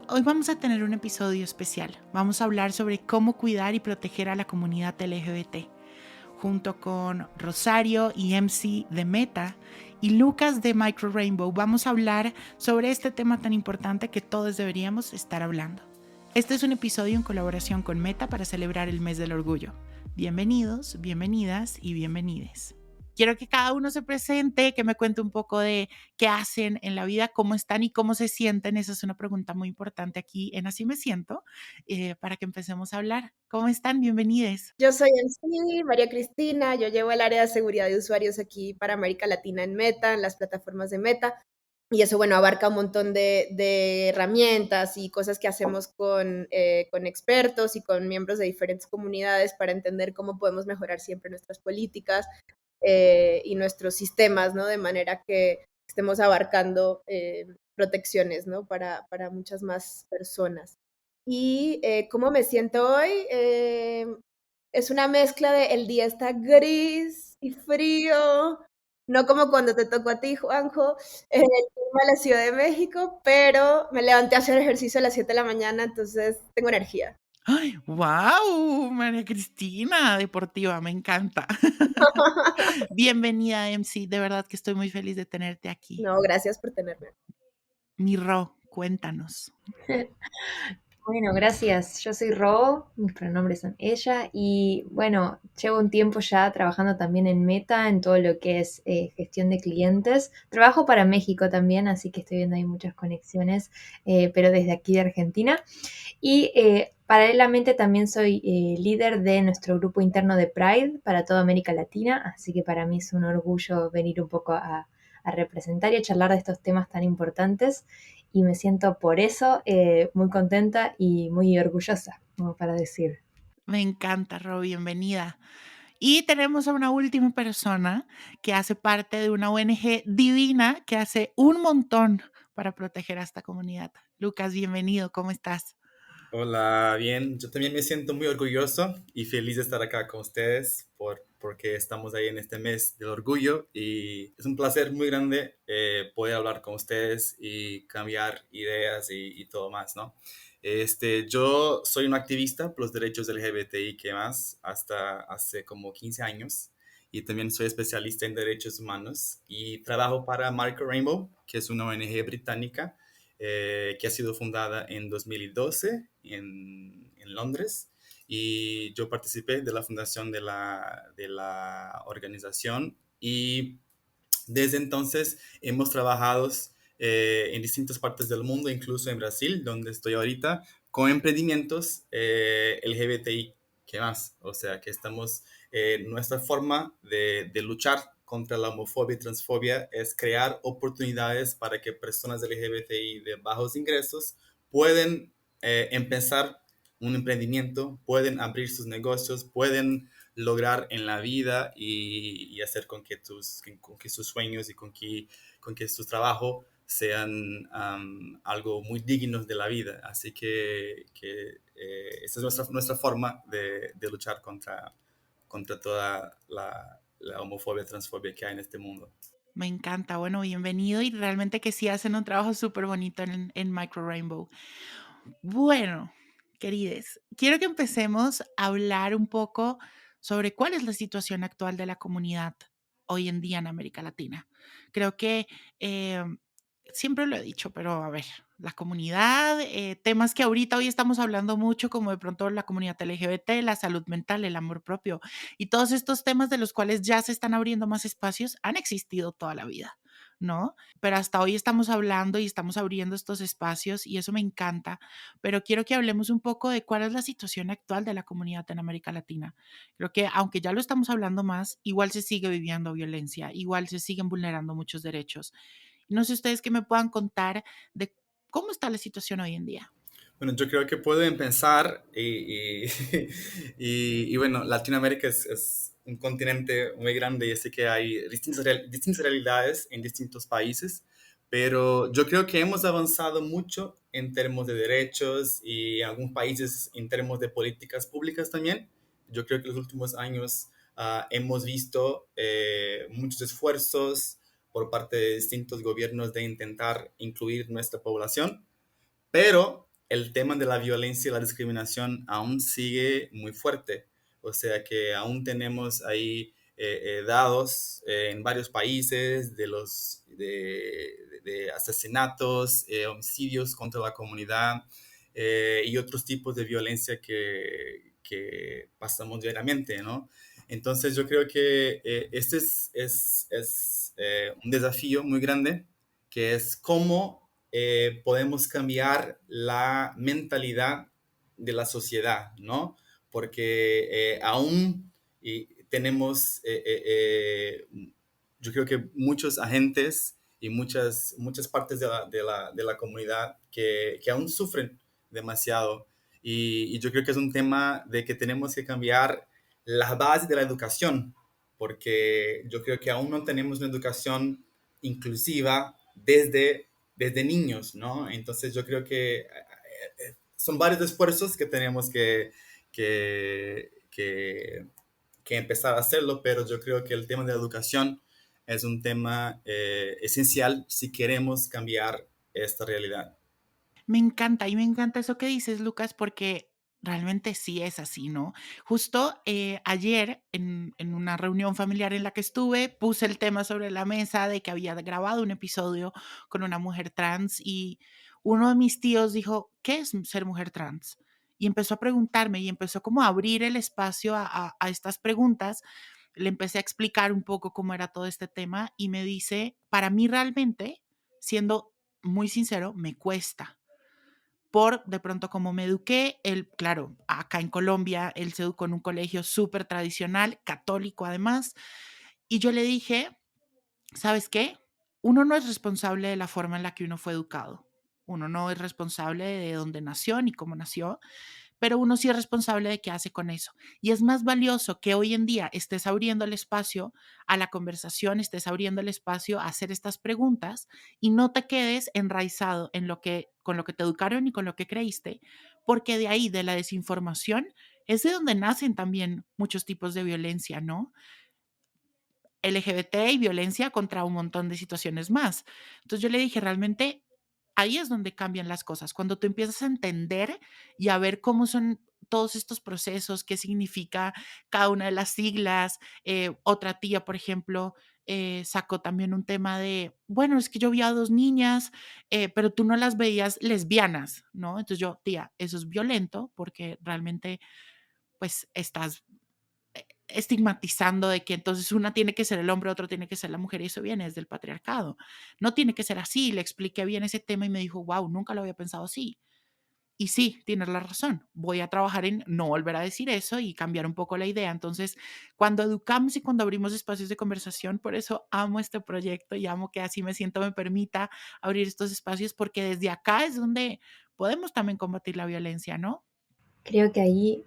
Hoy vamos a tener un episodio especial. Vamos a hablar sobre cómo cuidar y proteger a la comunidad LGBT. Junto con Rosario y MC de Meta y Lucas de Micro Rainbow vamos a hablar sobre este tema tan importante que todos deberíamos estar hablando. Este es un episodio en colaboración con Meta para celebrar el mes del orgullo. Bienvenidos, bienvenidas y bienvenides. Quiero que cada uno se presente, que me cuente un poco de qué hacen en la vida, cómo están y cómo se sienten. Esa es una pregunta muy importante aquí en Así Me Siento, para que empecemos a hablar. ¿Cómo están? Bienvenidos. Yo soy MC, María Cristina, yo llevo el área de seguridad de usuarios aquí para América Latina en Meta, en las plataformas de Meta, y eso, bueno, abarca un montón de herramientas y cosas que hacemos con expertos y con miembros de diferentes comunidades para entender cómo podemos mejorar siempre nuestras políticas y nuestros sistemas, ¿no? De manera que estemos abarcando protecciones, ¿no? Para muchas más personas. Y cómo me siento hoy, es una mezcla de el día está gris y frío, no como cuando te tocó a ti, Juanjo, el clima de la Ciudad de México, pero me levanté a hacer ejercicio a las 7 de la mañana, entonces tengo energía. ¡Ay, wow! María Cristina, deportiva, me encanta. Bienvenida, MC. De verdad que estoy muy feliz de tenerte aquí. No, gracias por tenerme. Mi Ro, cuéntanos. Bueno, gracias. Yo soy Ro, mis pronombres son ella y bueno, llevo un tiempo ya trabajando también en Meta, en todo lo que es gestión de clientes. Trabajo para México también, así que estoy viendo ahí muchas conexiones, pero desde aquí de Argentina. Y paralelamente también soy líder de nuestro grupo interno de Pride para toda América Latina, así que para mí es un orgullo venir un poco a representar y a charlar de estos temas tan importantes y me siento por eso muy contenta y muy orgullosa, como para decir. Me encanta, Ro, bienvenida. Y tenemos a una última persona que hace parte de una ONG divina que hace un montón para proteger a esta comunidad. Lucas, bienvenido, ¿cómo estás? Hola, bien. Yo también me siento muy orgulloso y feliz de estar acá con ustedes porque estamos ahí en este mes del orgullo y es un placer muy grande poder hablar con ustedes y cambiar ideas y todo más, ¿no? Yo soy un activista por los derechos LGBTI que más hasta hace como 15 años y también soy especialista en derechos humanos y trabajo para Micro Rainbow, que es una ONG británica que ha sido fundada en 2012 en Londres y yo participé de la fundación de la organización y desde entonces hemos trabajado en distintas partes del mundo, incluso en Brasil, donde estoy ahorita, con emprendimientos LGBTI, ¿qué más? O sea, que estamos, nuestra forma de luchar contra la homofobia y transfobia es crear oportunidades para que personas LGBTI de bajos ingresos pueden empezar un emprendimiento, pueden abrir sus negocios, pueden lograr en la vida y hacer con que sus sueños y con que su trabajo sean algo muy dignos de la vida. Así que esta es nuestra forma de luchar contra toda la homofobia, transfobia que hay en este mundo. Me encanta, bueno, bienvenido y realmente que sí hacen un trabajo súper bonito en Micro Rainbow. Bueno, querides, quiero que empecemos a hablar un poco sobre cuál es la situación actual de la comunidad hoy en día en América Latina. Creo que siempre lo he dicho, pero a ver, la comunidad, temas que ahorita hoy estamos hablando mucho, como de pronto la comunidad LGBT, la salud mental, el amor propio y todos estos temas de los cuales ya se están abriendo más espacios, han existido toda la vida, ¿no? Pero hasta hoy estamos hablando y estamos abriendo estos espacios y eso me encanta, pero quiero que hablemos un poco de cuál es la situación actual de la comunidad en América Latina. Creo que aunque ya lo estamos hablando más, igual se sigue viviendo violencia, igual se siguen vulnerando muchos derechos. No sé ustedes qué me puedan contar de cómo está la situación hoy en día. Bueno, yo creo que pueden pensar y bueno, Latinoamérica es un continente muy grande y así que hay distintas realidades en distintos países, pero yo creo que hemos avanzado mucho en términos de derechos y en algunos países en términos de políticas públicas también. Yo creo que en los últimos años hemos visto muchos esfuerzos por parte de distintos gobiernos de intentar incluir nuestra población, pero el tema de la violencia y la discriminación aún sigue muy fuerte. O sea que aún tenemos ahí dados en varios países de asesinatos, homicidios contra la comunidad y otros tipos de violencia que pasamos diariamente, ¿no? Entonces yo creo que este es un desafío muy grande, que es cómo podemos cambiar la mentalidad de la sociedad, ¿no? Porque aún tenemos, yo creo que muchos agentes y muchas partes de la comunidad que aún sufren demasiado. Y yo creo que es un tema de que tenemos que cambiar la base de la educación, porque yo creo que aún no tenemos una educación inclusiva desde niños, ¿no? Entonces yo creo que son varios esfuerzos que tenemos que, que, que empezar a hacerlo, pero yo creo que el tema de la educación es un tema esencial si queremos cambiar esta realidad. Me encanta, y me encanta eso que dices, Lucas, porque realmente sí es así, ¿no? Justo ayer en una reunión familiar en la que estuve, puse el tema sobre la mesa de que había grabado un episodio con una mujer trans y uno de mis tíos dijo, ¿qué es ser mujer trans? Y empezó a preguntarme y empezó como a abrir el espacio a estas preguntas. Le empecé a explicar un poco cómo era todo este tema y me dice, para mí realmente, siendo muy sincero, me cuesta por de pronto como me eduqué, él, claro, acá en Colombia, él se educó en un colegio súper tradicional, católico además, y yo le dije, ¿sabes qué? Uno no es responsable de la forma en la que uno fue educado, uno no es responsable de dónde nació ni cómo nació, pero uno sí es responsable de qué hace con eso. Y es más valioso que hoy en día estés abriendo el espacio a la conversación, estés abriendo el espacio a hacer estas preguntas y no te quedes enraizado en lo que, con lo que te educaron y con lo que creíste, porque de ahí, de la desinformación, es de donde nacen también muchos tipos de violencia, ¿no? LGBT y violencia contra un montón de situaciones más. Entonces yo le dije, realmente ahí es donde cambian las cosas, cuando tú empiezas a entender y a ver cómo son todos estos procesos, qué significa cada una de las siglas. Otra tía, por ejemplo, sacó también un tema de, bueno, es que yo vi a dos niñas, pero tú no las veías lesbianas, ¿no? Entonces yo, tía, eso es violento porque realmente pues estás estigmatizando de que entonces una tiene que ser el hombre, otro tiene que ser la mujer, y eso viene desde el patriarcado. No tiene que ser así. Le expliqué bien ese tema y me dijo, wow, nunca lo había pensado así. Y sí, tienes la razón. Voy a trabajar en no volver a decir eso y cambiar un poco la idea. Entonces, cuando educamos y cuando abrimos espacios de conversación, por eso amo este proyecto y amo que así me siento, me permita abrir estos espacios, porque desde acá es donde podemos también combatir la violencia, ¿no? Creo que ahí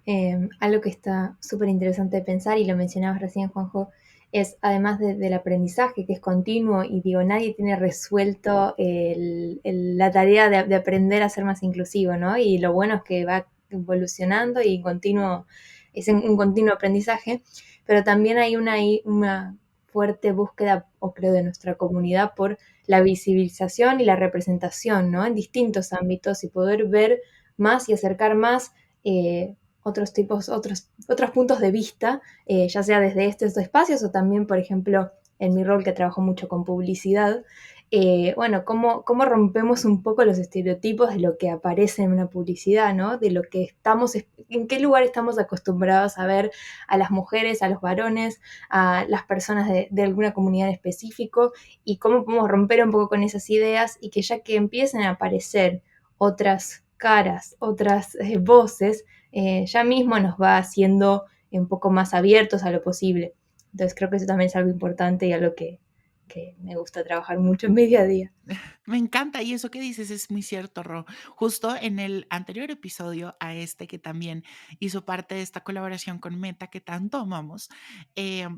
algo que está súper interesante de pensar, y lo mencionabas recién, Juanjo, es además del aprendizaje que es continuo, y digo, nadie tiene resuelto la tarea de aprender a ser más inclusivo, ¿no? Y lo bueno es que va evolucionando y continuo, es un continuo aprendizaje, pero también hay una fuerte búsqueda, o creo, de nuestra comunidad por la visibilización y la representación, ¿no? En distintos ámbitos, y poder ver más y acercar más otros tipos, otros puntos de vista, ya sea desde estos espacios o también, por ejemplo, en mi rol que trabajo mucho con publicidad. Bueno, cómo rompemos un poco los estereotipos de lo que aparece en una publicidad, ¿no? De lo que estamos, en qué lugar estamos acostumbrados a ver a las mujeres, a los varones, a las personas de alguna comunidad en específico, y cómo podemos romper un poco con esas ideas, y que ya que empiecen a aparecer otras caras, otras voces, ya mismo nos va haciendo un poco más abiertos a lo posible. Entonces creo que eso también es algo importante y algo que me gusta trabajar mucho en mi día a día. Me encanta, y eso que dices es muy cierto, Ro. Justo en el anterior episodio a este, que también hizo parte de esta colaboración con Meta que tanto amamos, eh,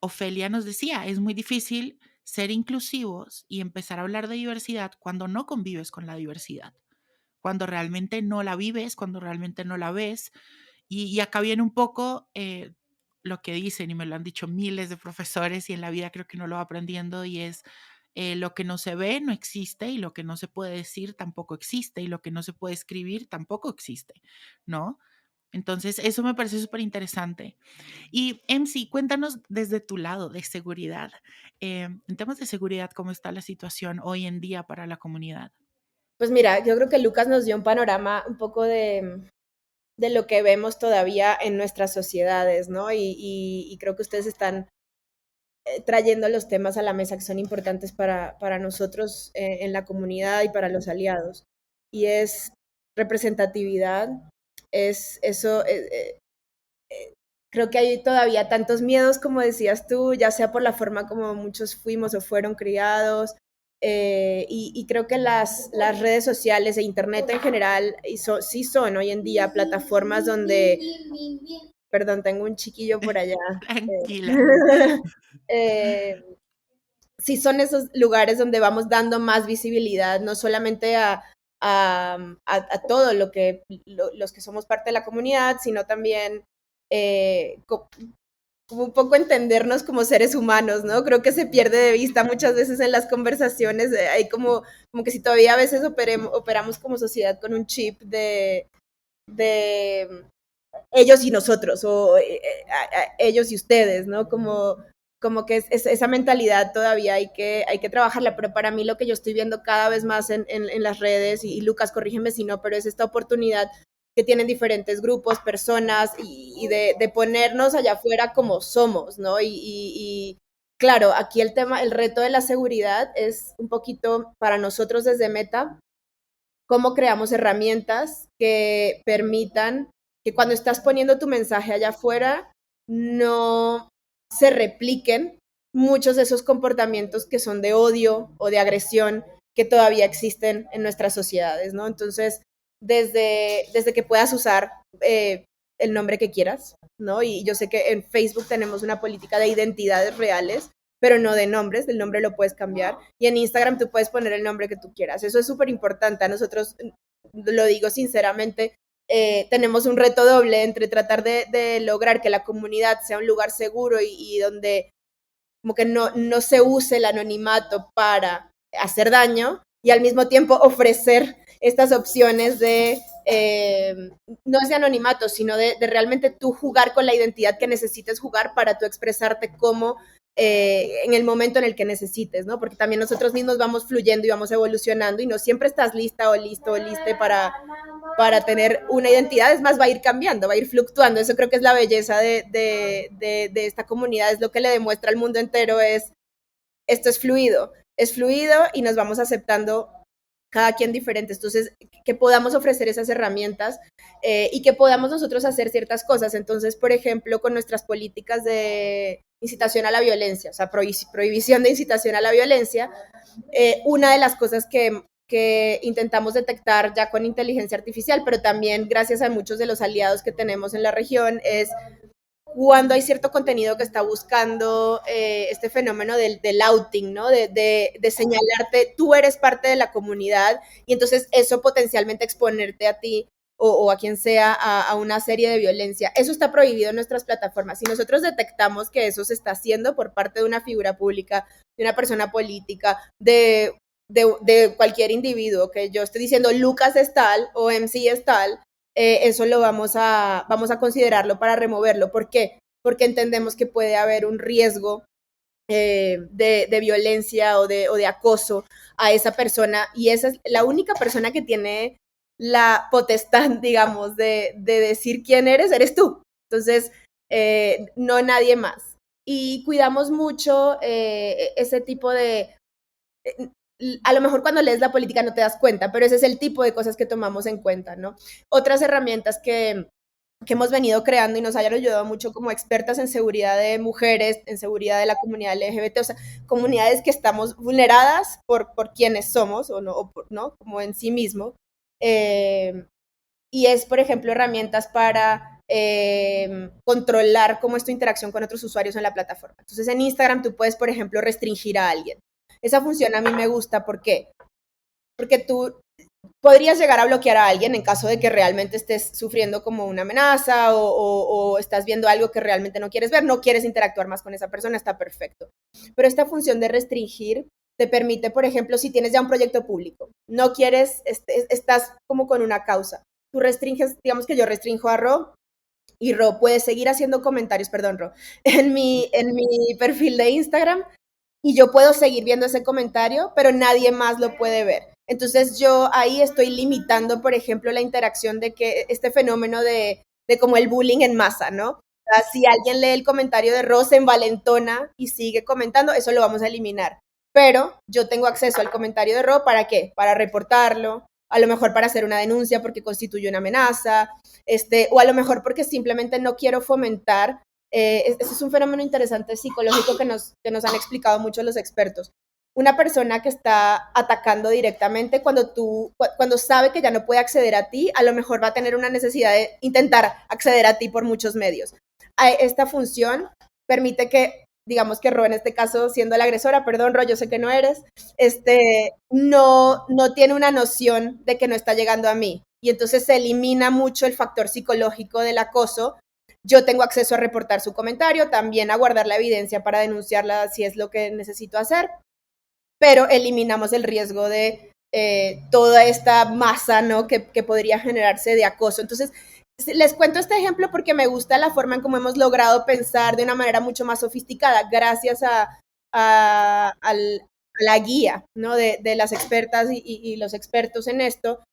Ofelia nos decía, es muy difícil ser inclusivos y empezar a hablar de diversidad cuando no convives con la diversidad, cuando realmente no la vives, cuando realmente no la ves. Y acá viene un poco lo que dicen, y me lo han dicho miles de profesores, y en la vida creo que uno lo va aprendiendo, y es Lo que no se ve no existe y lo que no se puede decir tampoco existe y lo que no se puede escribir tampoco existe, ¿no? Entonces, eso me parece súper interesante. Y MC, cuéntanos desde tu lado de seguridad. En temas de seguridad, ¿cómo está la situación hoy en día para la comunidad? Pues mira, yo creo que Lucas nos dio un panorama un poco de lo que vemos todavía en nuestras sociedades, ¿no? Y creo que ustedes están trayendo los temas a la mesa que son importantes para nosotros en la comunidad y para los aliados. Y es representatividad, es eso, creo que hay todavía tantos miedos, como decías tú, ya sea por la forma como muchos fuimos o fueron criados, y creo que las redes sociales e Internet en general sí son hoy en día plataformas donde, perdón, tengo un chiquillo por allá, Tranquila. eh, sí son esos lugares donde vamos dando más visibilidad, no solamente a todo los que somos parte de la comunidad, sino también como un poco entendernos como seres humanos, ¿no? Creo que se pierde de vista muchas veces en las conversaciones, hay como que si todavía a veces operamos como sociedad con un chip de ellos y nosotros, o ellos y ustedes, ¿no? Como que esa mentalidad todavía hay que trabajarla, pero para mí lo que yo estoy viendo cada vez más en las redes, y Lucas, corrígeme si no, pero es esta oportunidad que tienen diferentes grupos, personas, y de ponernos allá afuera como somos, ¿no? Y claro, aquí el reto de la seguridad es un poquito para nosotros desde Meta, cómo creamos herramientas que permitan que cuando estás poniendo tu mensaje allá afuera no se repliquen muchos de esos comportamientos que son de odio o de agresión que todavía existen en nuestras sociedades, ¿no? Entonces, desde que puedas usar el nombre que quieras, ¿no? Y yo sé que en Facebook tenemos una política de identidades reales, pero no de nombres, el nombre lo puedes cambiar, y en Instagram tú puedes poner el nombre que tú quieras. Eso es súper importante. A nosotros, lo digo sinceramente, tenemos un reto doble entre tratar de lograr que la comunidad sea un lugar seguro y donde como que no se use el anonimato para hacer daño, y al mismo tiempo ofrecer estas opciones no es de anonimato, sino de realmente tú jugar con la identidad que necesites jugar para tú expresarte como en el momento en el que necesites, ¿no? Porque también nosotros mismos vamos fluyendo y vamos evolucionando y no siempre estás lista o listo o liste para tener una identidad, es más, va a ir cambiando, va a ir fluctuando. Eso creo que es la belleza de esta comunidad, es lo que le demuestra al mundo entero, esto es fluido y nos vamos aceptando cada quien diferente. Entonces, que podamos ofrecer esas herramientas y que podamos nosotros hacer ciertas cosas. Entonces, por ejemplo, con nuestras políticas de incitación a la violencia, o sea, prohibición de incitación a la violencia, una de las cosas que intentamos detectar ya con inteligencia artificial, pero también gracias a muchos de los aliados que tenemos en la región, es cuando hay cierto contenido que está buscando este fenómeno del outing, ¿no? De señalarte, tú eres parte de la comunidad, y entonces eso potencialmente exponerte a ti o a quien sea a una serie de violencia. Eso está prohibido en nuestras plataformas. Si nosotros detectamos que eso se está haciendo por parte de una figura pública, de una persona política, de cualquier individuo, que yo estoy diciendo Lucas es tal o MC es tal, eso lo vamos a considerarlo para removerlo. ¿Por qué? Porque entendemos que puede haber un riesgo de violencia o de acoso a esa persona, y esa es la única persona que tiene la potestad, digamos, de decir quién eres tú. Entonces, no nadie más. Y cuidamos mucho ese tipo de... A lo mejor cuando lees la política no te das cuenta, pero ese es el tipo de cosas que tomamos en cuenta, ¿no? Otras herramientas que hemos venido creando y nos hayan ayudado mucho como expertas en seguridad de mujeres, en seguridad de la comunidad LGBT, o sea, comunidades que estamos vulneradas por quienes somos, ¿no? Como en sí mismo. Y es, por ejemplo, herramientas para controlar cómo es tu interacción con otros usuarios en la plataforma. Entonces, en Instagram tú puedes, por ejemplo, restringir a alguien. Esa función a mí me gusta. ¿Por qué? Porque tú podrías llegar a bloquear a alguien en caso de que realmente estés sufriendo como una amenaza o estás viendo algo que realmente no quieres ver, no quieres interactuar más con esa persona, está perfecto. Pero esta función de restringir te permite, por ejemplo, si tienes ya un proyecto público, no quieres, estás como con una causa, tú restringes, digamos que yo restringo a Ro, y Ro puede seguir haciendo comentarios, perdón, Ro, en mi perfil de Instagram, y yo puedo seguir viendo ese comentario, pero nadie más lo puede ver. Entonces yo ahí estoy limitando, por ejemplo, la interacción de que este fenómeno de como el bullying en masa, ¿no? O sea, si alguien lee el comentario de Ro, se envalentona y sigue comentando, eso lo vamos a eliminar. Pero yo tengo acceso al comentario de Ro, ¿para qué? Para reportarlo, a lo mejor para hacer una denuncia porque constituye una amenaza, o a lo mejor porque simplemente no quiero fomentar. Eso es un fenómeno interesante psicológico que nos han explicado mucho los expertos. Una persona que está atacando directamente, cuando sabe que ya no puede acceder a ti, a lo mejor va a tener una necesidad de intentar acceder a ti por muchos medios. Esta función permite que, digamos que Ro, en este caso, siendo la agresora, perdón, Ro, yo sé que no eres, no tiene una noción de que no está llegando a mí. Y entonces se elimina mucho el factor psicológico del acoso. Yo tengo acceso a reportar su comentario, también a guardar la evidencia para denunciarla si es lo que necesito hacer, pero eliminamos el riesgo de toda esta masa, ¿no? que podría generarse de acoso. Entonces, les cuento este ejemplo porque me gusta la forma en cómo hemos logrado pensar de una manera mucho más sofisticada, gracias a la guía, ¿no? de las expertas y los expertos en esto,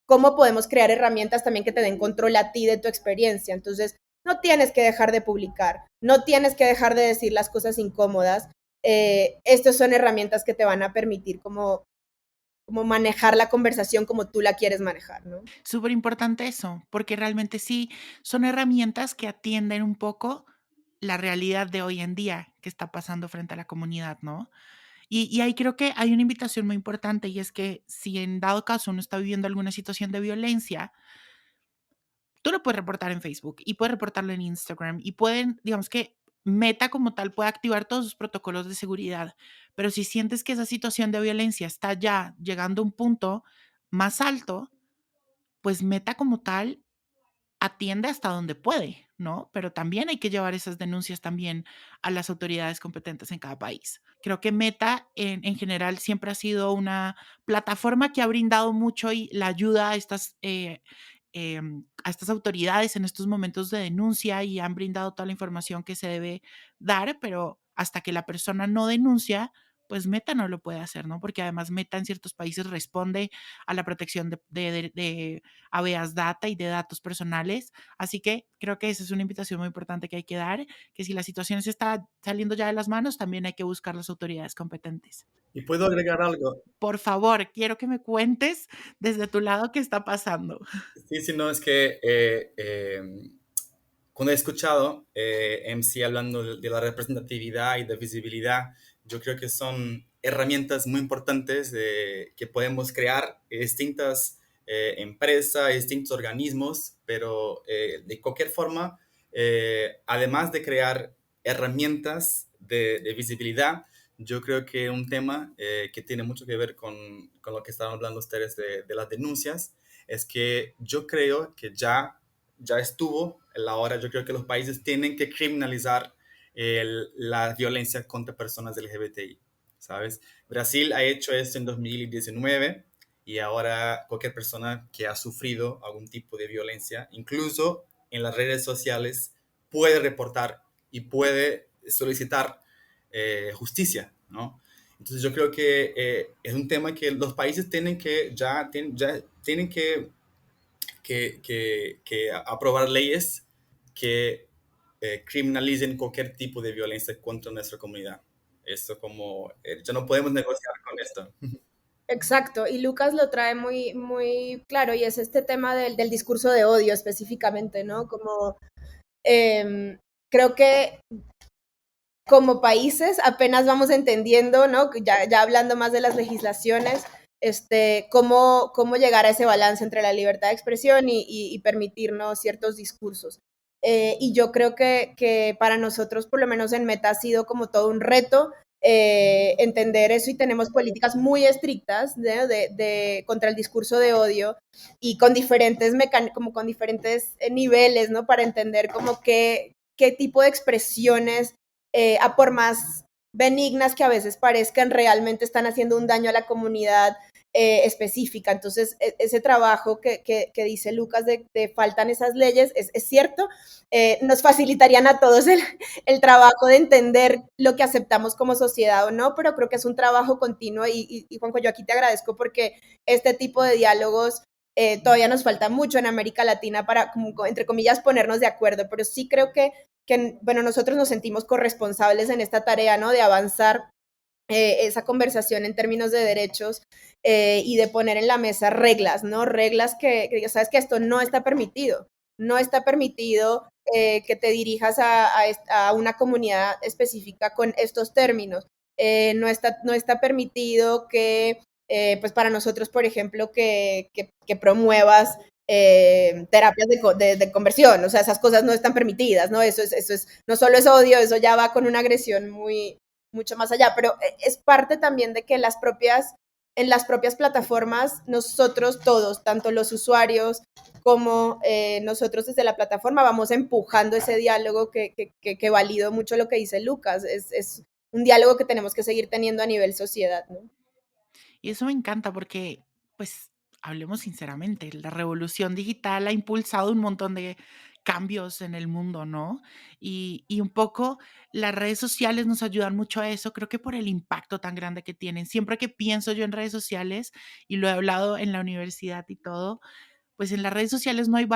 cómo podemos crear herramientas también que te den control a ti de tu experiencia. Entonces, no tienes que dejar de publicar, no tienes que dejar de decir las cosas incómodas. Estas son herramientas que te van a permitir como manejar la conversación como tú la quieres manejar, ¿no? Súper importante eso, porque realmente sí son herramientas que atienden un poco la realidad de hoy en día que está pasando frente a la comunidad, ¿no? Y ahí creo que hay una invitación muy importante y es que si en dado caso uno está viviendo alguna situación de violencia, tú lo puedes reportar en Facebook y puedes reportarlo en Instagram y pueden, digamos que Meta como tal puede activar todos sus protocolos de seguridad, pero si sientes que esa situación de violencia está ya llegando a un punto más alto, pues Meta como tal atiende hasta donde puede, ¿no? Pero también hay que llevar esas denuncias también a las autoridades competentes en cada país. Creo que Meta en general siempre ha sido una plataforma que ha brindado mucho y la ayuda a estas autoridades en estos momentos de denuncia y han brindado toda la información que se debe dar, pero hasta que la persona no denuncia, pues Meta no lo puede hacer, ¿no? Porque además Meta en ciertos países responde a la protección de habeas data y de datos personales. Así que creo que esa es una invitación muy importante que hay que dar, que si la situación se está saliendo ya de las manos, también hay que buscar las autoridades competentes. ¿Y puedo agregar algo? Por favor, quiero que me cuentes desde tu lado qué está pasando. Sí, sí, no, es que cuando he escuchado MC hablando de la representatividad y de visibilidad, yo creo que son herramientas muy importantes que podemos crear distintas empresas, distintos organismos, pero de cualquier forma, además de crear herramientas de visibilidad, yo creo que un tema que tiene mucho que ver con lo que estaban hablando ustedes de las denuncias es que yo creo que ya estuvo la hora. Yo creo que los países tienen que criminalizar la violencia contra personas LGBTI, ¿sabes? Brasil ha hecho esto en 2019 y ahora cualquier persona que ha sufrido algún tipo de violencia, incluso en las redes sociales, puede reportar y puede solicitar justicia, ¿no? Entonces yo creo que es un tema que los países tienen que ya tienen que aprobar leyes que criminalicen cualquier tipo de violencia contra nuestra comunidad. Esto como, ya no podemos negociar con esto. Exacto, y Lucas lo trae muy, muy claro, y es este tema del discurso de odio específicamente, ¿no? Como creo que como países apenas vamos entendiendo, ¿no? Ya hablando más de las legislaciones, cómo llegar a ese balance entre la libertad de expresión y permitirnos ciertos discursos. Y yo creo que para nosotros, por lo menos en Meta, ha sido como todo un reto entender eso, y tenemos políticas muy estrictas contra el discurso de odio y con diferentes como con diferentes niveles, ¿no? Para entender como qué tipo de expresiones, a por más benignas que a veces parezcan realmente están haciendo un daño a la comunidad específica. Entonces, ese trabajo que dice Lucas de faltan esas leyes, es cierto, nos facilitarían a todos el trabajo de entender lo que aceptamos como sociedad o no, pero creo que es un trabajo continuo y Juanjo, yo aquí te agradezco porque este tipo de diálogos todavía nos falta mucho en América Latina para, como, entre comillas, ponernos de acuerdo, pero sí creo que bueno, nosotros nos sentimos corresponsables en esta tarea, ¿no? De avanzar esa conversación en términos de derechos y de poner en la mesa reglas, ¿no? Reglas que sabes que esto no está permitido. No está permitido que te dirijas a una comunidad específica con estos términos. No está permitido que, pues para nosotros, por ejemplo, que promuevas terapias de conversión, o sea, esas cosas no están permitidas, ¿no? Eso es, no solo es odio, eso ya va con una agresión mucho más allá, pero es parte también de que en las propias plataformas, nosotros todos, tanto los usuarios como nosotros desde la plataforma, vamos empujando ese diálogo que valido mucho lo que dice Lucas, es un diálogo que tenemos que seguir teniendo a nivel sociedad, ¿no? Y eso me encanta porque, pues, hablemos sinceramente, la revolución digital ha impulsado un montón de cambios en el mundo, ¿no? Y un poco las redes sociales nos ayudan mucho a eso, creo que por el impacto tan grande que tienen. Siempre que pienso yo en redes sociales, y lo he hablado en la universidad y todo, pues en las redes sociales no hay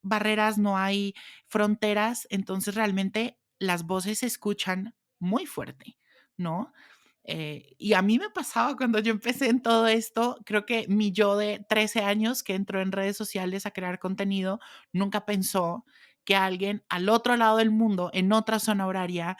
barreras, no hay fronteras, entonces realmente las voces se escuchan muy fuerte, ¿no? Y a mí me pasaba cuando yo empecé en todo esto, creo que mi yo de 13 años que entró en redes sociales a crear contenido, nunca pensó que alguien al otro lado del mundo, en otra zona horaria,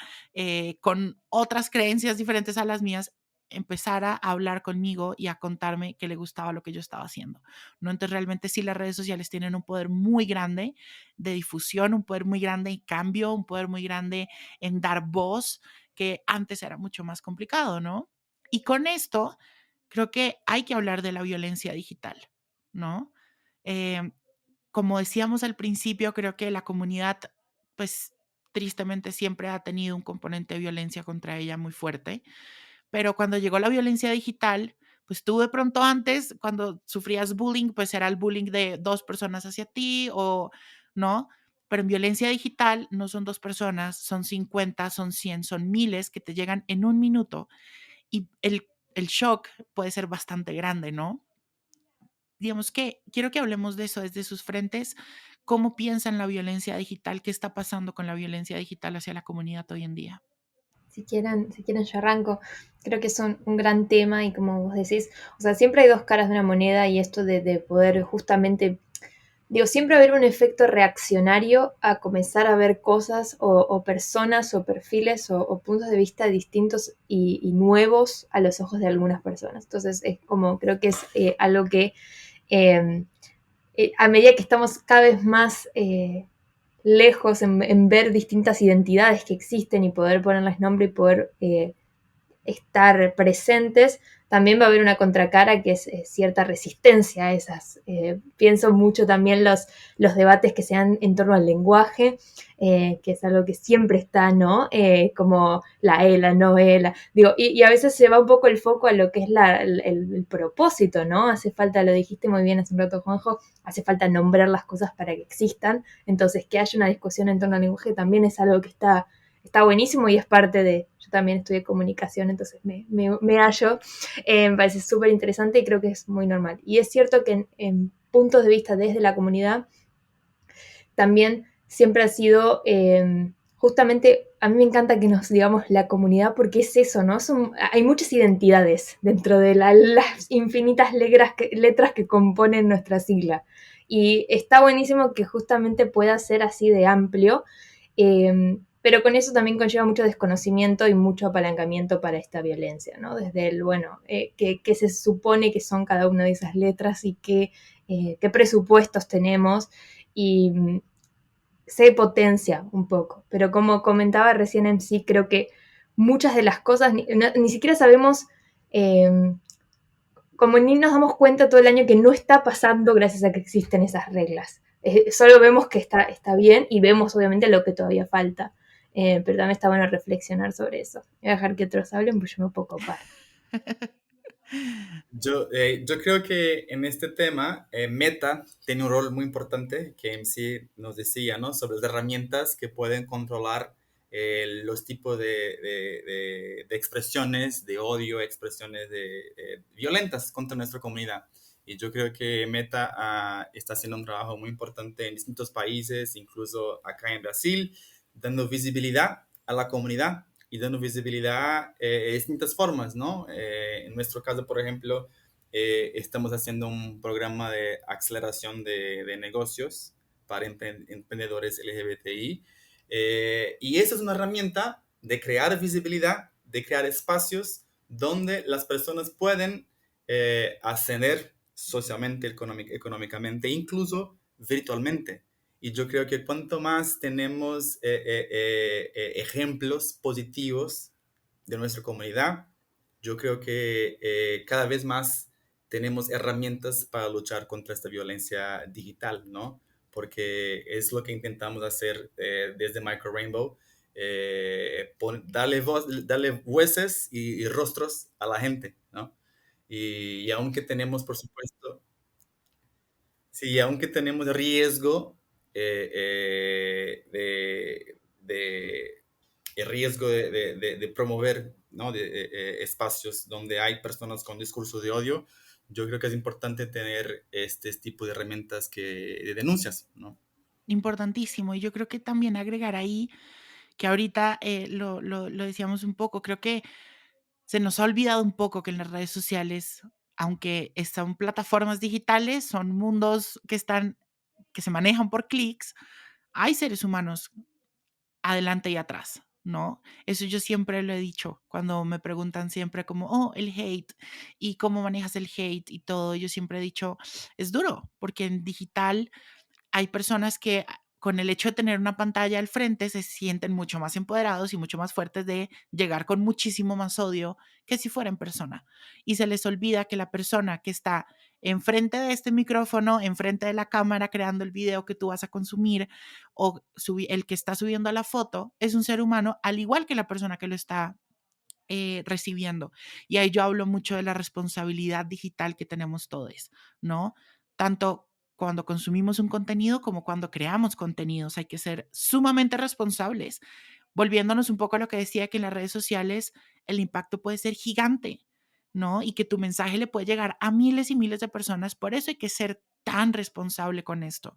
con otras creencias diferentes a las mías, empezara a hablar conmigo y a contarme que le gustaba lo que yo estaba haciendo, ¿no? Entonces realmente sí las redes sociales tienen un poder muy grande de difusión, un poder muy grande en cambio, un poder muy grande en dar voz, que antes era mucho más complicado, ¿no? Y con esto creo que hay que hablar de la violencia digital, ¿no? Eh, Como decíamos al principio, creo que la comunidad, pues tristemente siempre ha tenido un componente de violencia contra ella muy fuerte, pero cuando llegó la violencia digital, pues tú de pronto antes, cuando sufrías bullying, pues era el bullying de dos personas hacia ti o no, pero en violencia digital no son dos personas, son 50, son 100, son miles que te llegan en un minuto y el shock puede ser bastante grande, ¿no? Digamos que quiero que hablemos de eso desde sus frentes. ¿Cómo piensan la violencia digital? ¿Qué está pasando con la violencia digital hacia la comunidad hoy en día? Si quieren yo arranco. Creo que es un gran tema y como vos decís, o sea, siempre hay dos caras de una moneda y esto de poder justamente, digo, siempre haber un efecto reaccionario a comenzar a ver cosas o personas o perfiles o puntos de vista distintos y nuevos a los ojos de algunas personas. Entonces es como, creo que es algo que eh, a medida que estamos cada vez más lejos en ver distintas identidades que existen y poder ponerles nombre y poder estar presentes, también va a haber una contracara que es cierta resistencia a esas. Pienso mucho también los debates que se dan en torno al lenguaje, que es algo que siempre está, ¿no? Como la E, la no E, digo, y a veces se va un poco el foco a lo que es el propósito, ¿no? Hace falta, lo dijiste muy bien hace un rato, Juanjo, hace falta nombrar las cosas para que existan, entonces que haya una discusión en torno al lenguaje también es algo que está buenísimo y es parte de, yo también estudié comunicación, entonces me hallo, me parece súper interesante y creo que es muy normal. Y es cierto que en puntos de vista desde la comunidad, también siempre ha sido, justamente, a mí me encanta que nos digamos la comunidad porque es eso, ¿no? Hay muchas identidades dentro de las infinitas letras que componen nuestra sigla. Y está buenísimo que justamente pueda ser así de amplio. Pero con eso también conlleva mucho desconocimiento y mucho apalancamiento para esta violencia, ¿no? Desde el, bueno, qué se supone que son cada una de esas letras y qué presupuestos tenemos y se potencia un poco. Pero como comentaba recién en sí, creo que muchas de las cosas ni siquiera sabemos, como ni nos damos cuenta todo el año que no está pasando gracias a que existen esas reglas. Solo vemos que está bien y vemos obviamente lo que todavía falta. pero también está bueno reflexionar sobre eso. Voy a dejar que otros hablen, pues yo me puedo copar. Yo creo que en este tema, Meta tiene un rol muy importante, que MC nos decía, ¿no? Sobre las herramientas que pueden controlar los tipos de expresiones de odio, expresiones violentas contra nuestra comunidad. Y yo creo que Meta está haciendo un trabajo muy importante en distintos países, incluso acá en Brasil, dando visibilidad a la comunidad y dando visibilidad de distintas formas, ¿no? En nuestro caso, por ejemplo, estamos haciendo un programa de aceleración de negocios para emprendedores LGBTI. Y esa es una herramienta de crear visibilidad, de crear espacios donde las personas pueden ascender socialmente, económicamente, incluso virtualmente. Y yo creo que cuanto más tenemos ejemplos positivos de nuestra comunidad, yo creo que cada vez más tenemos herramientas para luchar contra esta violencia digital, ¿no? Porque es lo que intentamos hacer desde Micro Rainbow, darle darle voces y rostros a la gente, ¿no? Y aunque tenemos, por supuesto, sí, aunque tenemos riesgo el riesgo de promover, ¿no? Espacios donde hay personas con discurso de odio, yo creo que es importante tener este tipo de herramientas de denuncias, ¿no? Importantísimo. Y yo creo que también agregar ahí, que ahorita lo decíamos un poco, creo que se nos ha olvidado un poco que en las redes sociales, aunque son plataformas digitales, son mundos que se manejan por clics, hay seres humanos adelante y atrás, ¿no? Eso yo siempre lo he dicho cuando me preguntan siempre como, oh, el hate y cómo manejas el hate y todo. Yo siempre he dicho, es duro, porque en digital hay personas que con el hecho de tener una pantalla al frente se sienten mucho más empoderados y mucho más fuertes de llegar con muchísimo más odio que si fuera en persona. Y se les olvida que la persona que está enfrente de este micrófono, enfrente de la cámara creando el video que tú vas a consumir o el que está subiendo la foto es un ser humano al igual que la persona que lo está recibiendo. Y ahí yo hablo mucho de la responsabilidad digital que tenemos todos, ¿no? Tanto cuando consumimos un contenido como cuando creamos contenidos. Hay que ser sumamente responsables. Volviéndonos un poco a lo que decía, que en las redes sociales el impacto puede ser gigante, ¿no? Y que tu mensaje le puede llegar a miles y miles de personas. Por eso hay que ser tan responsable con esto.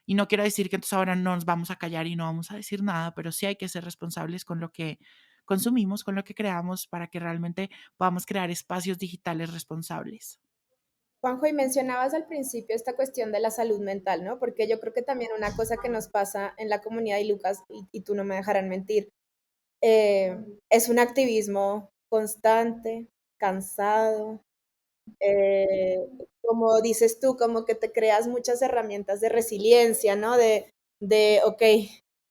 Y no quiero decir que entonces ahora no nos vamos a callar y no vamos a decir nada, pero sí hay que ser responsables con lo que consumimos, con lo que creamos, para que realmente podamos crear espacios digitales responsables. Juanjo, y mencionabas al principio esta cuestión de la salud mental, ¿no? Porque yo creo que también una cosa que nos pasa en la comunidad, y Lucas, y tú no me dejarán mentir, es un activismo constante, cansado, eh, como dices tú, como que te creas muchas herramientas de resiliencia, ¿no? Ok,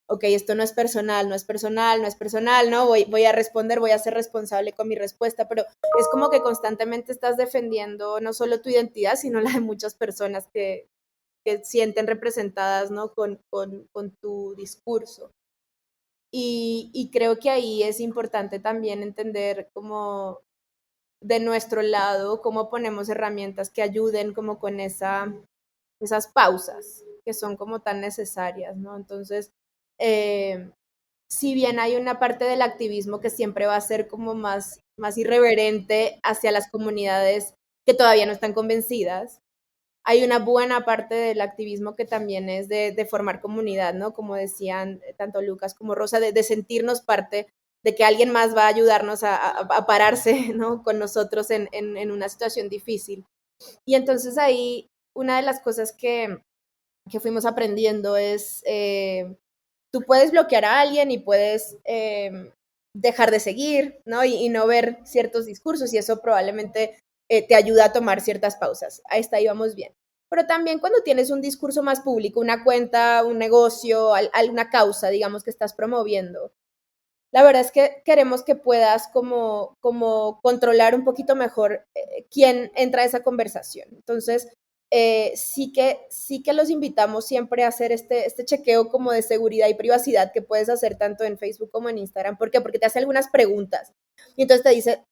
ok, esto no es personal, no es personal, no es personal, ¿no? Voy a responder, voy a ser responsable con mi respuesta, pero es como que constantemente estás defendiendo no solo tu identidad, sino la de muchas personas que sienten representadas, ¿no? Con tu discurso. Y creo que ahí es importante también entender cómo de nuestro lado, cómo ponemos herramientas que ayuden como con esas pausas que son como tan necesarias, ¿no? Entonces, eh, si bien hay una parte del activismo que siempre va a ser como más irreverente hacia las comunidades que todavía no están convencidas, hay una buena parte del activismo que también es de formar comunidad, ¿no? Como decían tanto Lucas como Rosa, de sentirnos parte, de que alguien más va a ayudarnos a pararse, ¿no? Con nosotros en una situación difícil. Y entonces ahí una de las cosas que fuimos aprendiendo es, tú puedes bloquear a alguien y puedes dejar de seguir, ¿no? Y no ver ciertos discursos y eso probablemente te ayuda a tomar ciertas pausas. Ahí está, íbamos bien. Pero también cuando tienes un discurso más público, una cuenta, un negocio, alguna causa, digamos, que estás promoviendo, la verdad es que queremos que puedas como controlar un poquito mejor quién entra a esa conversación. Entonces, sí que los invitamos siempre a hacer este chequeo como de seguridad y privacidad que puedes hacer tanto en Facebook como en Instagram. ¿Por qué? Porque te hace algunas preguntas y entonces te dice,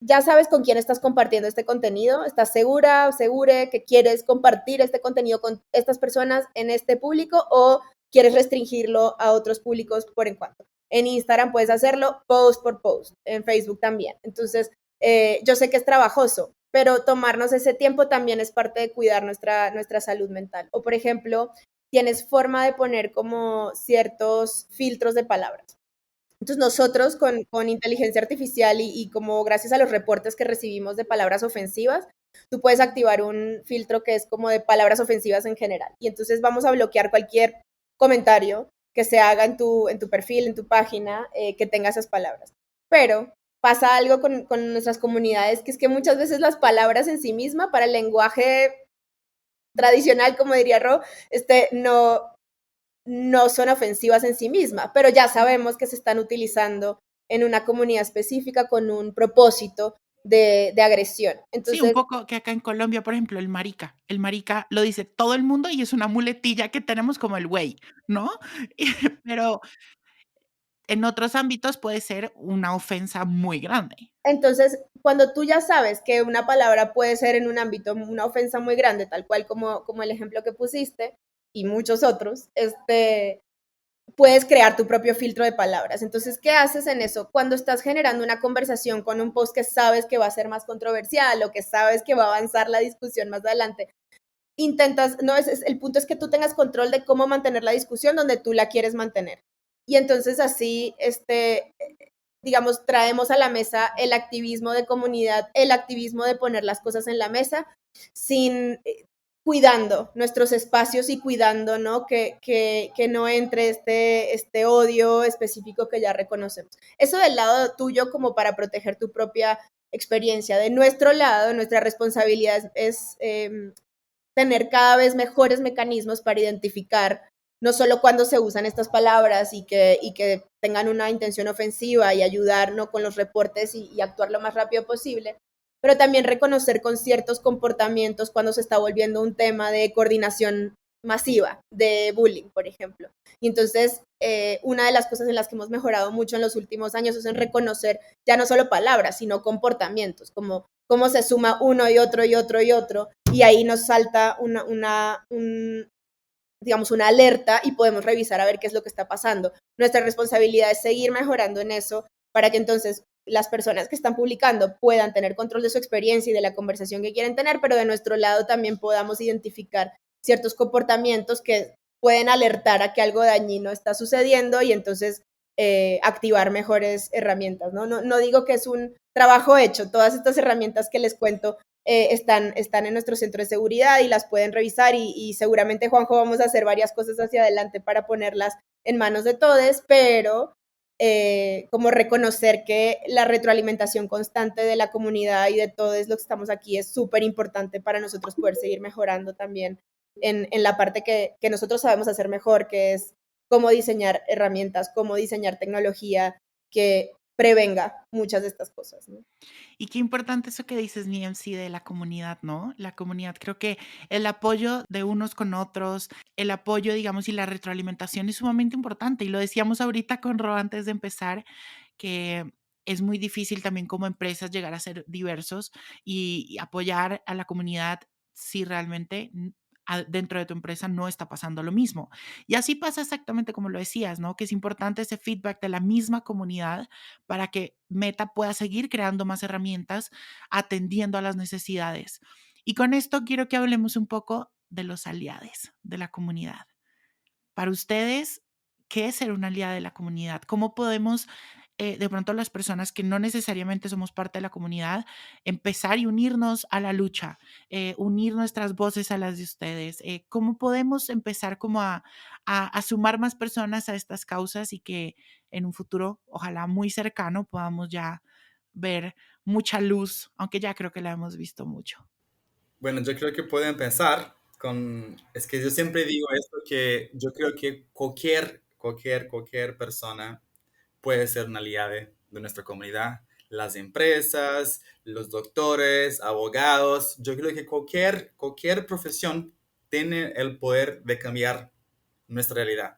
ya sabes con quién estás compartiendo este contenido, estás segura, segure que quieres compartir este contenido con estas personas en este público o quieres restringirlo a otros públicos por en cuanto. En Instagram puedes hacerlo post por post, en Facebook también. Entonces, yo sé que es trabajoso, pero tomarnos ese tiempo también es parte de cuidar nuestra salud mental. O, por ejemplo, tienes forma de poner como ciertos filtros de palabras. Entonces nosotros con inteligencia artificial y como gracias a los reportes que recibimos de palabras ofensivas, tú puedes activar un filtro que es como de palabras ofensivas en general. Y entonces vamos a bloquear cualquier comentario que se haga en tu perfil, en tu página, que tenga esas palabras. Pero pasa algo con nuestras comunidades, que es que muchas veces las palabras en sí misma para el lenguaje tradicional, como diría Ro, no son ofensivas en sí mismas, pero ya sabemos que se están utilizando en una comunidad específica con un propósito de agresión. Sí, un Entonces, poco que acá en Colombia, por ejemplo, el marica lo dice todo el mundo y es una muletilla que tenemos como el güey, ¿no? Pero en otros ámbitos puede ser una ofensa muy grande. entonces, cuando tú ya sabes que una palabra puede ser en un ámbito una ofensa muy grande, tal cual como el ejemplo que pusiste y muchos otros, puedes crear tu propio filtro de palabras. Entonces, ¿qué haces en eso? Cuando estás generando una conversación con un post que sabes que va a ser más controversial o que sabes que va a avanzar la discusión más adelante, intentas, no, el punto es que tú tengas control de cómo mantener la discusión donde tú la quieres mantener. Y entonces así, digamos, traemos a la mesa el activismo de comunidad, el activismo de poner las cosas en la mesa, sin cuidando nuestros espacios y cuidando, ¿no? Que no entre este odio específico que ya reconocemos. Eso del lado tuyo como para proteger tu propia experiencia. De nuestro lado, nuestra responsabilidad es tener cada vez mejores mecanismos para identificar no solo cuando se usan estas palabras y que tengan una intención ofensiva y ayudarnos con los reportes y actuar lo más rápido posible, pero también reconocer con ciertos comportamientos cuando se está volviendo un tema de coordinación masiva, de bullying, por ejemplo. Y entonces, una de las cosas en las que hemos mejorado mucho en los últimos años es en reconocer ya no solo palabras, sino comportamientos, como cómo se suma uno y otro y otro y otro, y ahí nos salta digamos, una alerta y podemos revisar a ver qué es lo que está pasando. Nuestra responsabilidad es seguir mejorando en eso para que entonces las personas que están publicando puedan tener control de su experiencia y de la conversación que quieren tener, pero de nuestro lado también podamos identificar ciertos comportamientos que pueden alertar a que algo dañino está sucediendo y entonces activar mejores herramientas, ¿no? No digo que es un trabajo hecho, todas estas herramientas que les cuento están en nuestro centro de seguridad y las pueden revisar y seguramente, Juanjo, vamos a hacer varias cosas hacia adelante para ponerlas en manos de todos, pero como reconocer que la retroalimentación constante de la comunidad y de todos los que estamos aquí es súper importante para nosotros poder seguir mejorando también en la parte que nosotros sabemos hacer mejor, que es cómo diseñar herramientas, cómo diseñar tecnología que prevenga muchas de estas cosas, ¿no? Y qué importante eso que dices, Niemcy, de la comunidad, ¿no? La comunidad, creo que el apoyo de unos con otros, el apoyo, digamos, y la retroalimentación es sumamente importante. Y lo decíamos ahorita con Ro antes de empezar, que es muy difícil también como empresas llegar a ser diversos y apoyar a la comunidad si realmente dentro de tu empresa no está pasando lo mismo. Y así pasa exactamente como lo decías, ¿no? Que es importante ese feedback de la misma comunidad para que Meta pueda seguir creando más herramientas atendiendo a las necesidades. Y con esto quiero que hablemos un poco de los aliados de la comunidad. Para ustedes, ¿qué es ser una aliada de la comunidad? ¿Cómo podemos, de pronto las personas que no necesariamente somos parte de la comunidad, empezar y unirnos a la lucha, unir nuestras voces a las de ustedes? ¿Cómo podemos empezar como a sumar más personas a estas causas y que en un futuro, ojalá muy cercano, podamos ya ver mucha luz, aunque ya creo que la hemos visto mucho? Bueno, yo creo que pueden pensar con... Es que yo siempre digo esto, que yo creo que cualquier persona puede ser una aliada de nuestra comunidad. las empresas, los doctores, abogados. Yo creo que cualquier profesión tiene el poder de cambiar nuestra realidad.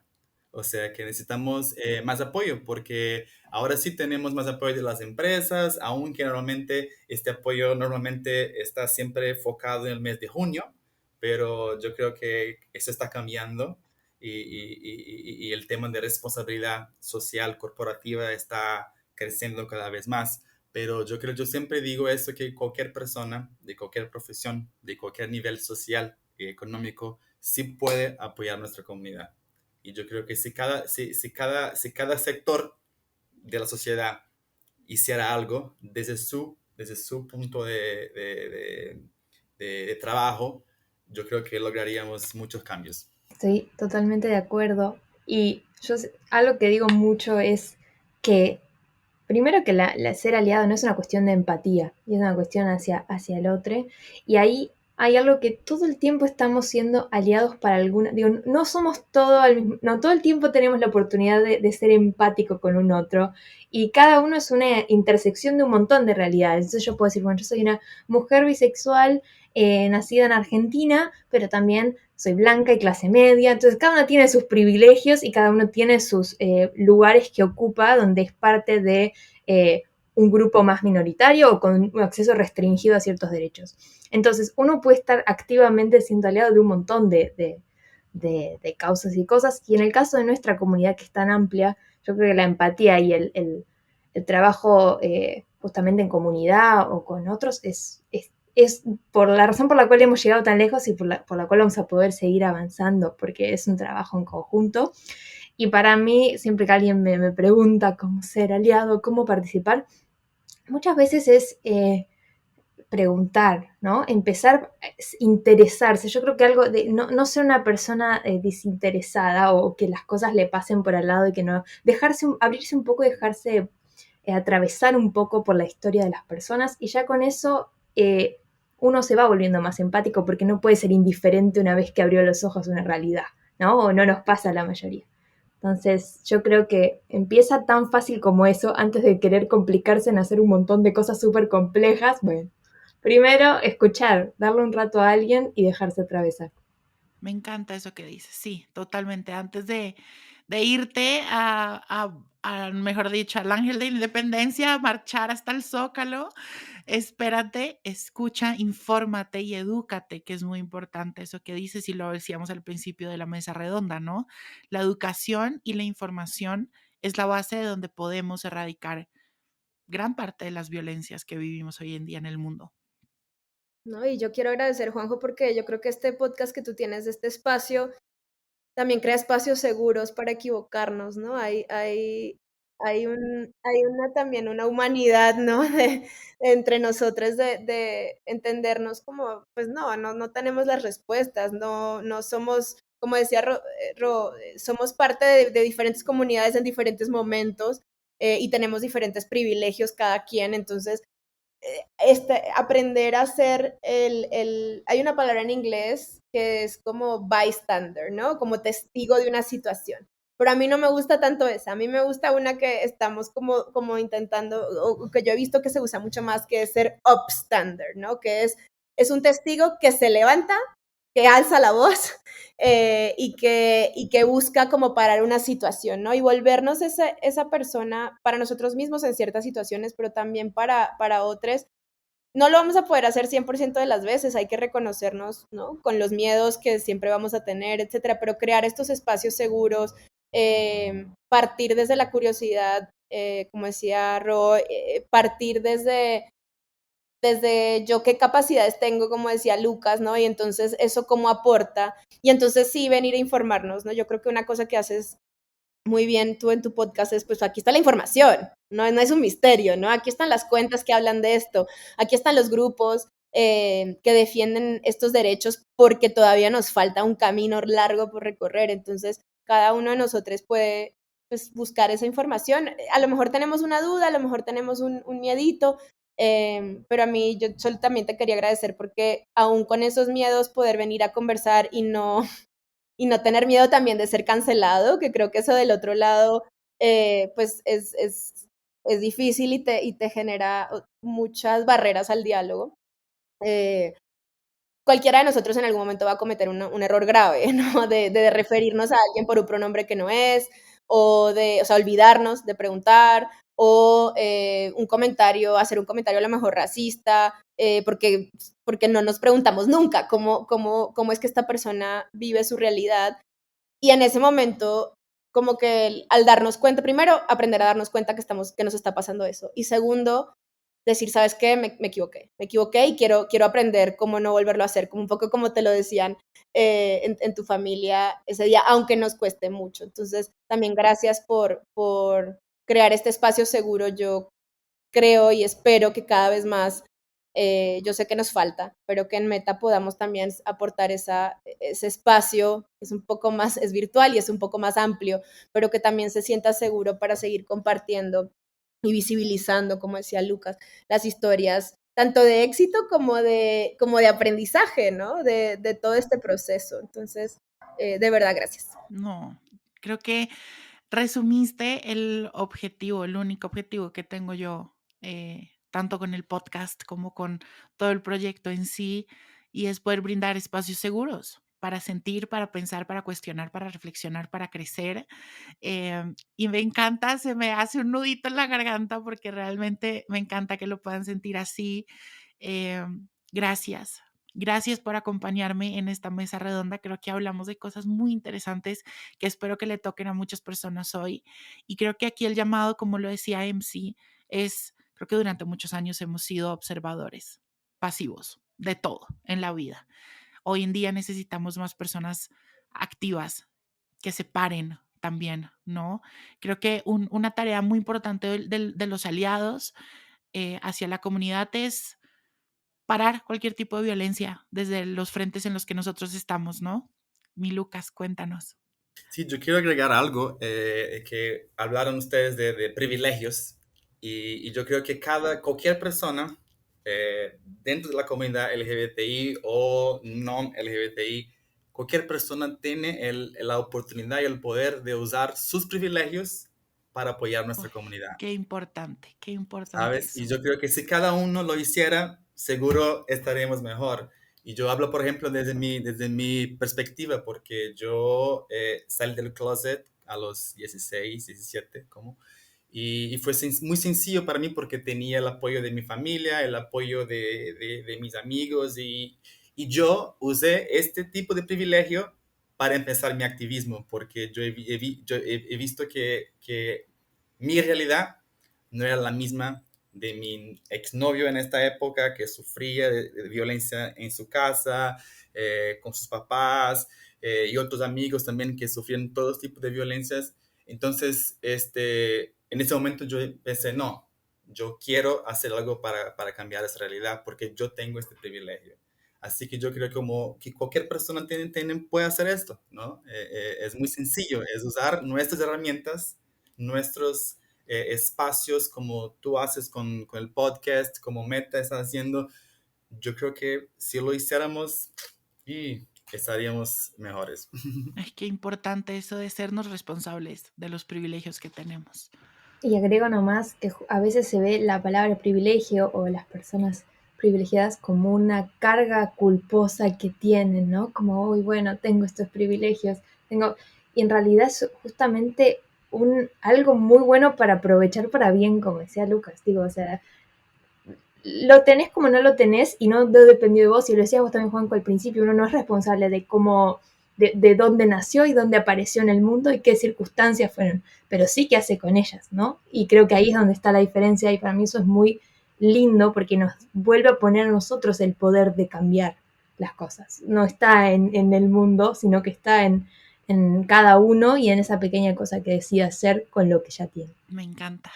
O sea que necesitamos más apoyo porque ahora sí tenemos más apoyo de las empresas, aunque normalmente este apoyo normalmente está siempre enfocado en el mes de junio, pero yo creo que eso está cambiando y el tema de responsabilidad social corporativa está creciendo cada vez más. Pero yo siempre digo eso, que cualquier persona de cualquier profesión, de cualquier nivel social y económico, sí puede apoyar nuestra comunidad. Y yo creo que si cada sector de la sociedad hiciera algo desde su punto de trabajo, yo creo que lograríamos muchos cambios. Estoy totalmente de acuerdo. Y algo que digo mucho es que, primero que ser aliado no es una cuestión de empatía, y es una cuestión hacia el otro. Y ahí hay algo que todo el tiempo estamos siendo aliados para alguna. Digo, no somos todo no todo el tiempo tenemos la oportunidad de ser empático con un otro. Y cada uno es una intersección de un montón de realidades. Entonces yo puedo decir, bueno, yo soy una mujer bisexual nacida en Argentina, pero también soy blanca y clase media. Entonces cada uno tiene sus privilegios y cada uno tiene sus lugares que ocupa donde es parte de un grupo más minoritario o con un acceso restringido a ciertos derechos. Entonces uno puede estar activamente siendo aliado de un montón de causas y cosas, y en el caso de nuestra comunidad que es tan amplia, yo creo que la empatía y el trabajo justamente en comunidad o con otros es por la razón por la cual hemos llegado tan lejos y por la cual vamos a poder seguir avanzando, porque es un trabajo en conjunto. Y para mí, siempre que alguien me pregunta cómo ser aliado, cómo participar, muchas veces es preguntar, ¿no? Empezar a interesarse. Yo creo que algo de no ser una persona desinteresada o que las cosas le pasen por al lado y que no, abrirse un poco y dejarse atravesar un poco por la historia de las personas, y ya con eso uno se va volviendo más empático, porque no puede ser indiferente una vez que abrió los ojos a una realidad, ¿no? O no nos pasa a la mayoría. Entonces, yo creo que empieza tan fácil como eso, antes de querer complicarse en hacer un montón de cosas súper complejas. Bueno, primero escuchar, darle un rato a alguien y dejarse atravesar. Me encanta eso que dices, sí, totalmente. Antes de irte mejor dicho, al Ángel de Independencia, a marchar hasta el Zócalo, espérate, escucha, infórmate y edúcate, que es muy importante eso que dices, y lo decíamos al principio de la mesa redonda, ¿no? La educación y la información es la base de donde podemos erradicar gran parte de las violencias que vivimos hoy en día en el mundo. ¿No? Y yo quiero agradecer, Juanjo, porque yo creo que este podcast que tú tienes de este espacio también crea espacios seguros para equivocarnos, ¿no? Hay también una humanidad, ¿no? Entre nosotros de entendernos como, pues no tenemos las respuestas, no somos, como decía somos parte de diferentes comunidades en diferentes momentos y tenemos diferentes privilegios cada quien, entonces aprender a ser hay una palabra en inglés que es como bystander, ¿no? Como testigo de una situación. Pero a mí no me gusta tanto esa, a mí me gusta una que estamos como intentando, o que yo he visto que se usa mucho más, que es ser upstander, ¿no? Que es un testigo que se levanta, que alza la voz y que busca como parar una situación, ¿no? Y volvernos esa persona para nosotros mismos en ciertas situaciones, pero también para otros. No lo vamos a poder hacer 100% de las veces, hay que reconocernos, ¿no? Con los miedos que siempre vamos a tener, etcétera, pero crear estos espacios seguros, partir desde la curiosidad, como decía Ro, partir desde yo qué capacidades tengo, como decía Lucas, ¿no? Y entonces eso cómo aporta, y entonces sí venir a informarnos, ¿no? Yo creo que una cosa que haces muy bien tú en tu podcast es, pues aquí está la información, no es un misterio, ¿no? Aquí están las cuentas que hablan de esto, aquí están los grupos que defienden estos derechos porque todavía nos falta un camino largo por recorrer, entonces cada uno de nosotros puede pues, buscar esa información. A lo mejor tenemos una duda, a lo mejor tenemos un miedito, pero a mí yo solo también te quería agradecer porque aún con esos miedos poder venir a conversar y no tener miedo también de ser cancelado, que creo que eso del otro lado, pues es es difícil y te genera muchas barreras al diálogo. Cualquiera de nosotros en algún momento va a cometer un error grave, ¿no? De referirnos a alguien por un pronombre que no es, o sea, olvidarnos de preguntar, o un comentario, hacer un comentario a lo mejor racista, porque no nos preguntamos nunca cómo es que esta persona vive su realidad. Y en ese momento, como que al darnos cuenta, primero, aprender a darnos cuenta que nos está pasando eso. Y segundo, decir, ¿sabes qué? Me equivoqué y quiero aprender cómo no volverlo a hacer, como un poco como te lo decían en tu familia ese día, aunque nos cueste mucho. Entonces, también gracias por crear este espacio seguro. Yo creo y espero que cada vez más, yo sé que nos falta, pero que en Meta podamos también aportar ese espacio, es un poco más, es virtual y es un poco más amplio, pero que también se sienta seguro para seguir compartiendo y visibilizando, como decía Lucas, las historias tanto de éxito como de aprendizaje, ¿no? De todo este proceso. Entonces, de verdad, gracias. No, creo que resumiste el objetivo, el único objetivo que tengo yo, tanto con el podcast como con todo el proyecto en sí, y es poder brindar espacios seguros para sentir, para pensar, para cuestionar, para reflexionar, para crecer. Y me encanta, se me hace un nudito en la garganta porque realmente me encanta que lo puedan sentir así. Gracias. Gracias por acompañarme en esta mesa redonda. Creo que hablamos de cosas muy interesantes que espero que le toquen a muchas personas hoy. Y creo que aquí el llamado, como lo decía MC, es, creo que durante muchos años hemos sido observadores, pasivos, de todo en la vida. Hoy en día necesitamos más personas activas que se paren también, ¿no? Creo que una tarea muy importante de los aliados hacia la comunidad es parar cualquier tipo de violencia desde los frentes en los que nosotros estamos, ¿no? Mi Lucas, cuéntanos. Sí, yo quiero agregar algo, que hablaron ustedes de privilegios y yo creo que cualquier persona dentro de la comunidad LGBTI o no LGBTI, cualquier persona tiene la oportunidad y el poder de usar sus privilegios para apoyar nuestra Uf, comunidad. qué importante ¿Sabes? eso. Y yo creo que si cada uno lo hiciera, seguro estaremos mejor. Y yo hablo, por ejemplo, desde mi perspectiva, porque yo salí del closet a los 16, 17, como, y fue muy sencillo para mí porque tenía el apoyo de mi familia, el apoyo de mis amigos, y yo usé este tipo de privilegio para empezar mi activismo, porque yo he visto que mi realidad no era la misma de mi exnovio en esta época, que sufría de violencia en su casa, con sus papás, y otros amigos también que sufrían todo tipo de violencias. Entonces, en ese momento yo pensé, no, yo quiero hacer algo para cambiar esa realidad porque yo tengo este privilegio. Así que yo creo como que cualquier persona puede hacer esto, ¿no? Es muy sencillo, es usar nuestras herramientas, nuestros espacios como tú haces con el podcast, como Meta está haciendo. Yo creo que si lo hiciéramos, y estaríamos mejores. Ay, qué importante eso de sernos responsables de los privilegios que tenemos. Y agrego nomás que a veces se ve la palabra privilegio o las personas privilegiadas como una carga culposa que tienen, ¿no? Como, uy, bueno, tengo estos privilegios, y en realidad es justamente algo muy bueno para aprovechar para bien, como decía Lucas, digo, o sea, lo tenés como no lo tenés y no dependió de vos, y lo decías vos también, Juanco, al principio, uno no es responsable de cómo, de dónde nació y dónde apareció en el mundo y qué circunstancias fueron, pero sí qué hace con ellas, ¿no? Y creo que ahí es donde está la diferencia, y para mí eso es muy lindo porque nos vuelve a poner a nosotros el poder de cambiar las cosas. No está en el mundo, sino que está en cada uno y en esa pequeña cosa que decida hacer con lo que ya tiene. Me encanta.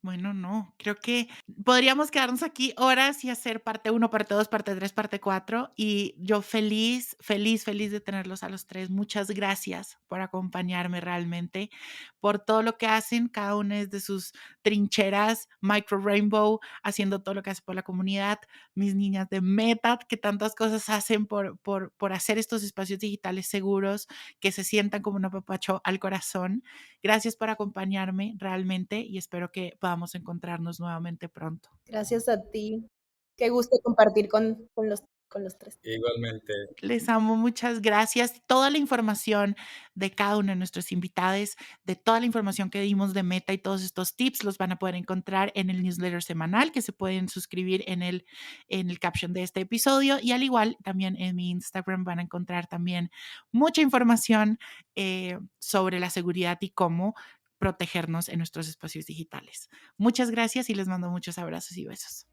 Bueno, no, creo que podríamos quedarnos aquí horas y hacer parte uno, parte 2, parte 3, parte 4. Y yo feliz, feliz, feliz de tenerlos a los tres. Muchas gracias por acompañarme realmente, por todo lo que hacen, cada uno desde sus trincheras, Micro Rainbow, haciendo todo lo que hace por la comunidad, mis niñas de Meta, que tantas cosas hacen por hacer estos espacios digitales seguros, que se sientan como un apapacho al corazón. Gracias por acompañarme realmente y espero que que podamos encontrarnos nuevamente pronto. Gracias a ti. Qué gusto compartir con los tres. Igualmente. Les amo, muchas gracias. Toda la información de cada uno de nuestros invitados, de toda la información que dimos de Meta y todos estos tips, los van a poder encontrar en el newsletter semanal que se pueden suscribir en el caption de este episodio. Y al igual, también en mi Instagram van a encontrar también mucha información sobre la seguridad y cómo protegernos en nuestros espacios digitales. Muchas gracias y les mando muchos abrazos y besos.